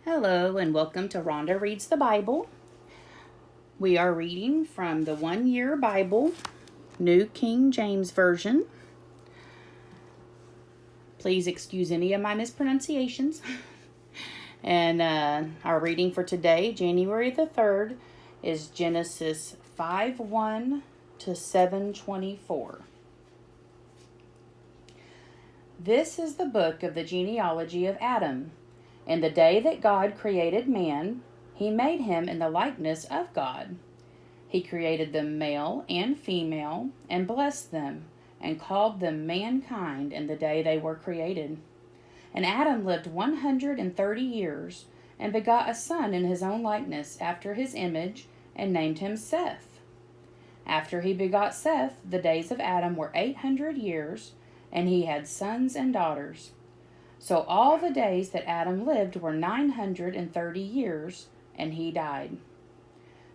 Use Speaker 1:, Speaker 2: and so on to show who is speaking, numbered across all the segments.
Speaker 1: Hello and welcome to Rhonda Reads the Bible. We are reading from the One Year Bible, New King James Version. Please excuse any of my mispronunciations. And our reading for today, January the 3rd, is Genesis 5:1 to 7:24. This is the book of the genealogy of Adam. In the day that God created man, he made him in the likeness of God. He created them male and female, and blessed them, and called them mankind in the day they were created. And Adam lived 130 years, and begot a son in his own likeness, after his image, and named him Seth. After he begot Seth, the days of Adam were 800 years, and he had sons and daughters. So all the days that Adam lived were 930 years, and he died.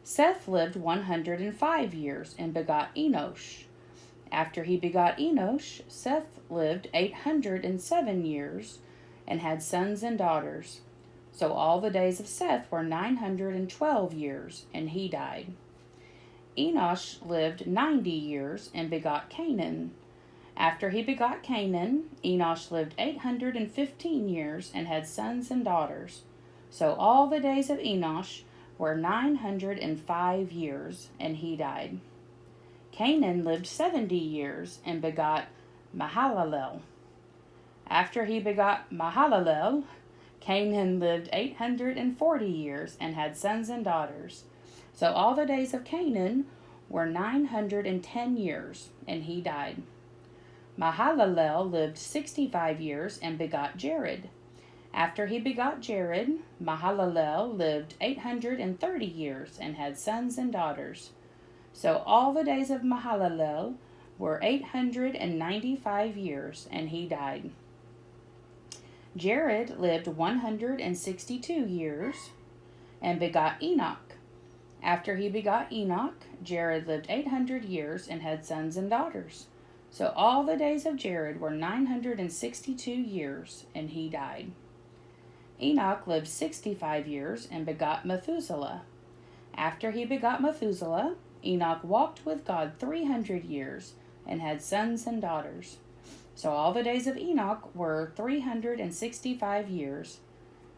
Speaker 1: Seth lived 105 years, and begot Enosh. After he begot Enosh, Seth lived 807 years, and had sons and daughters. So all the days of Seth were 912 years, and he died. Enosh lived 90 years, and begot Canaan. After he begot Canaan, Enosh lived 815 years, and had sons and daughters. So all the days of Enosh were 905 years, and he died. Canaan lived 70 years, and begot Mahalalel. After he begot Mahalalel, Canaan lived 840 years, and had sons and daughters. So all the days of Canaan were 910 years, and he died. Mahalalel lived 65 years, and begot Jared. After he begot Jared, Mahalalel lived 830 years, and had sons and daughters. So all the days of Mahalalel were 895 years, and he died. Jared lived 162 years, and begot Enoch. After he begot Enoch, Jared lived 800 years, and had sons and daughters. So all the days of Jared were 962 years, and he died. Enoch lived 65 years, and begot Methuselah. After he begot Methuselah, Enoch walked with God 300 years, and had sons and daughters. So all the days of Enoch were 365 years,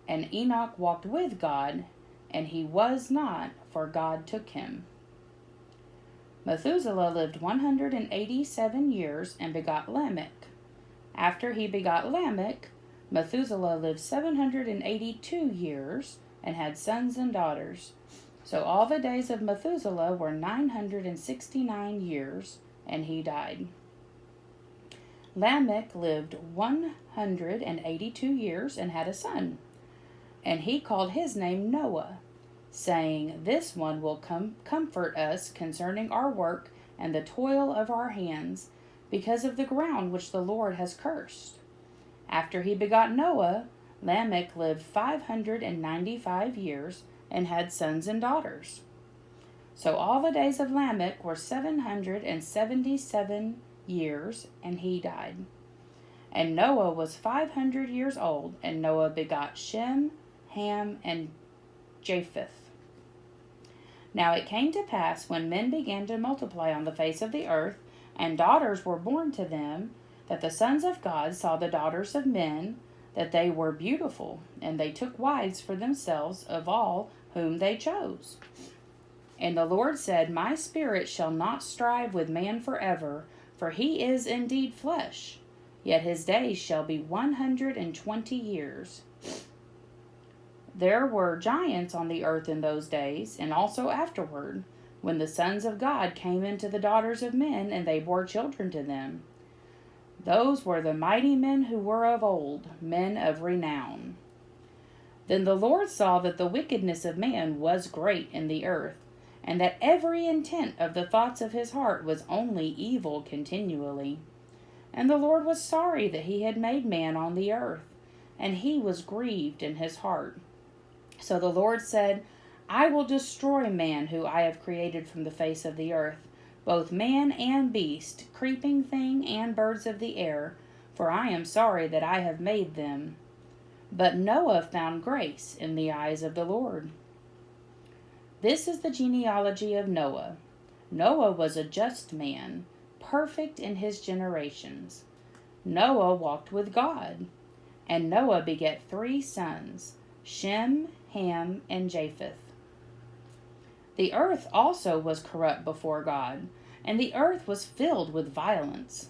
Speaker 1: and Enoch walked with God, and he was not, for God took him. Methuselah lived 187 years, and begot Lamech. After he begot Lamech, Methuselah lived 782 years, and had sons and daughters. So all the days of Methuselah were 969 years, and he died. Lamech lived 182 years, and had a son. And he called his name Noah, saying, This one will comfort us concerning our work and the toil of our hands, because of the ground which the Lord has cursed. After he begot Noah, Lamech lived 595 years, and had sons and daughters. So all the days of Lamech were 777 years, and he died. And Noah was 500 years old, and Noah begot Shem, Ham, and Japheth. Now it came to pass, when men began to multiply on the face of the earth, and daughters were born to them, that the sons of God saw the daughters of men, that they were beautiful, and they took wives for themselves of all whom they chose. And the Lord said, My spirit shall not strive with man forever, for he is indeed flesh, yet his days shall be 120 years. There were giants on the earth in those days, and also afterward, when the sons of God came into the daughters of men, and they bore children to them. Those were the mighty men who were of old, men of renown. Then the Lord saw that the wickedness of man was great in the earth, and that every intent of the thoughts of his heart was only evil continually. And the Lord was sorry that he had made man on the earth, and he was grieved in his heart. So the Lord said, I will destroy man who I have created from the face of the earth, both man and beast, creeping thing and birds of the air, for I am sorry that I have made them. But Noah found grace in the eyes of the Lord. This is the genealogy of Noah. Noah was a just man, perfect in his generations. Noah walked with God, and Noah begat 3 sons, Shem, Ham, and Japheth. The earth also was corrupt before God, and the earth was filled with violence.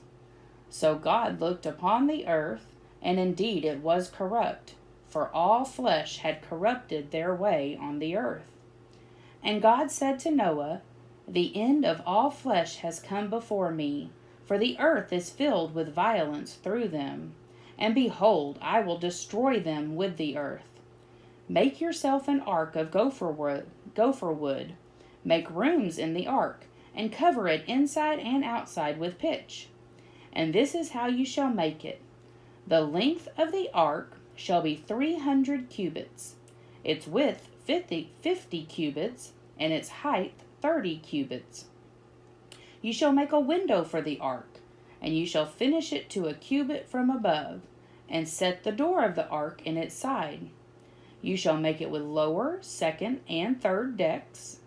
Speaker 1: So God looked upon the earth, and indeed it was corrupt, for all flesh had corrupted their way on the earth. And God said to Noah, The end of all flesh has come before me, for the earth is filled with violence through them. And behold, I will destroy them with the earth. Make yourself an ark of gopher wood. Make rooms in the ark, and cover it inside and outside with pitch. And this is how you shall make it. The length of the ark shall be 300 cubits, its width 50 cubits, and its height 30 cubits. You shall make a window for the ark, and you shall finish it to a cubit from above, and set the door of the ark in its side. You shall make it with lower, second, and third decks.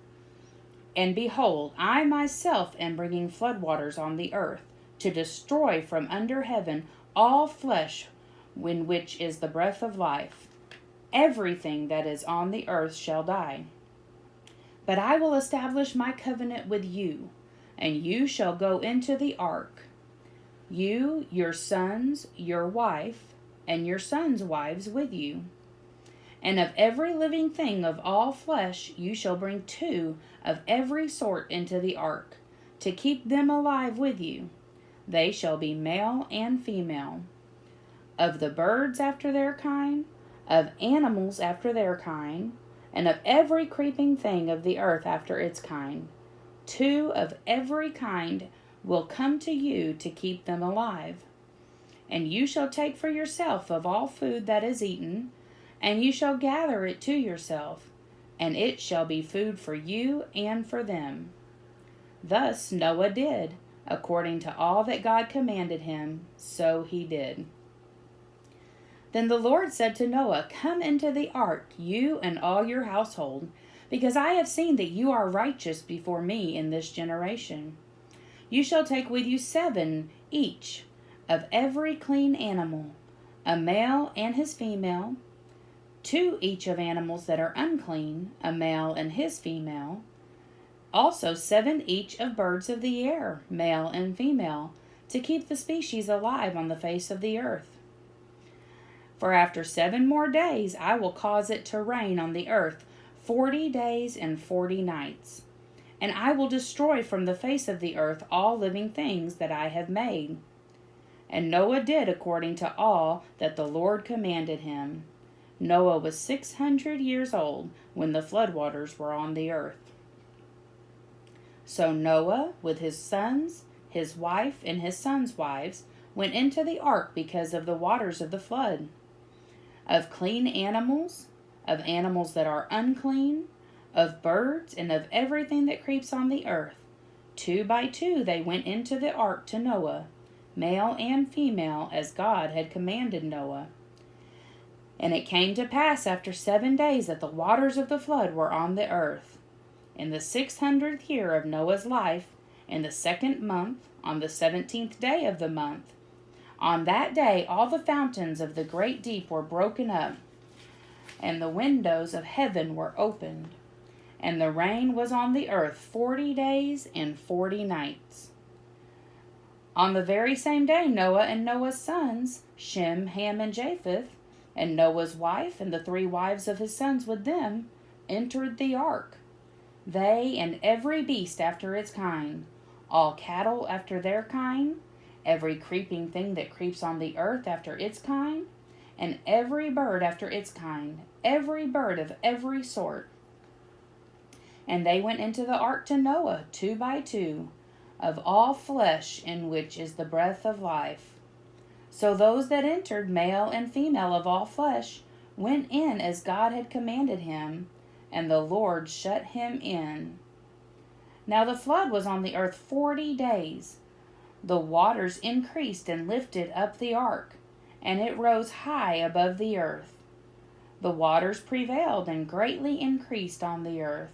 Speaker 1: And behold, I myself am bringing floodwaters on the earth, to destroy from under heaven all flesh, in which is the breath of life. Everything that is on the earth shall die. But I will establish my covenant with you, and you shall go into the ark, you, your sons, your wife, and your sons' wives with you. And of every living thing of all flesh you shall bring 2 of every sort into the ark, to keep them alive with you. They shall be male and female. Of the birds after their kind, of animals after their kind, and of every creeping thing of the earth after its kind. 2 of every kind will come to you to keep them alive. And you shall take for yourself of all food that is eaten, and you shall gather it to yourself, and it shall be food for you and for them. Thus Noah did, according to all that God commanded him, so he did. Then the Lord said to Noah, Come into the ark, you and all your household, because I have seen that you are righteous before me in this generation. You shall take with you 7 each of every clean animal, a male and his female, 2 each of animals that are unclean, a male and his female, also 7 each of birds of the air, male and female, to keep the species alive on the face of the earth. For after 7 more days I will cause it to rain on the earth 40 days and 40 nights. And I will destroy from the face of the earth all living things that I have made. And Noah did according to all that the Lord commanded him. Noah was 600 years old when the floodwaters were on the earth. So Noah, with his sons, his wife, and his sons' wives, went into the ark because of the waters of the flood. Of clean animals, of animals that are unclean, of birds, and of everything that creeps on the earth. 2 by 2 they went into the ark to Noah, male and female, as God had commanded Noah. And it came to pass after 7 days that the waters of the flood were on the earth. In the 600th year of Noah's life, in the 2nd month, on the 17th day of the month, on that day all the fountains of the great deep were broken up, and the windows of heaven were opened, and the rain was on the earth 40 days and 40 nights. On the very same day Noah and Noah's sons, Shem, Ham, and Japheth, and Noah's wife and the 3 wives of his sons with them, entered the ark, they and every beast after its kind, all cattle after their kind, every creeping thing that creeps on the earth after its kind, and every bird after its kind, every bird of every sort. And they went into the ark to Noah 2 by 2, of all flesh in which is the breath of life. So those that entered, male and female of all flesh, went in as God had commanded him, and the Lord shut him in. Now the flood was on the earth 40 days. The waters increased and lifted up the ark, and it rose high above the earth. The waters prevailed and greatly increased on the earth,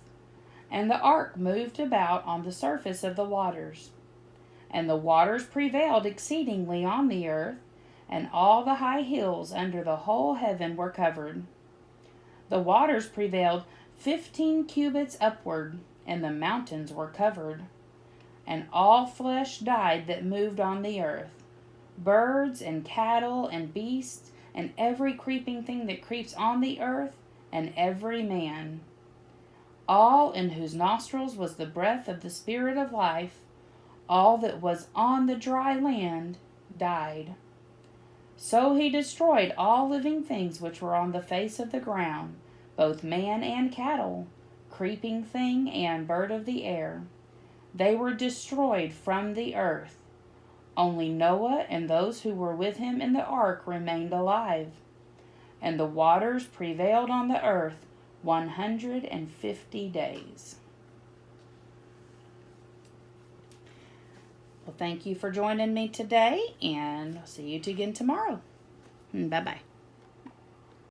Speaker 1: and the ark moved about on the surface of the waters. And the waters prevailed exceedingly on the earth, and all the high hills under the whole heaven were covered. The waters prevailed 15 cubits upward, and the mountains were covered. And all flesh died that moved on the earth, birds and cattle and beasts, and every creeping thing that creeps on the earth, and every man. All in whose nostrils was the breath of the Spirit of life, all that was on the dry land, died. So he destroyed all living things which were on the face of the ground, both man and cattle, creeping thing and bird of the air. They were destroyed from the earth. Only Noah and those who were with him in the ark remained alive. And the waters prevailed on the earth 150 days. Well, thank you for joining me today, and I'll see you again tomorrow. Bye-bye.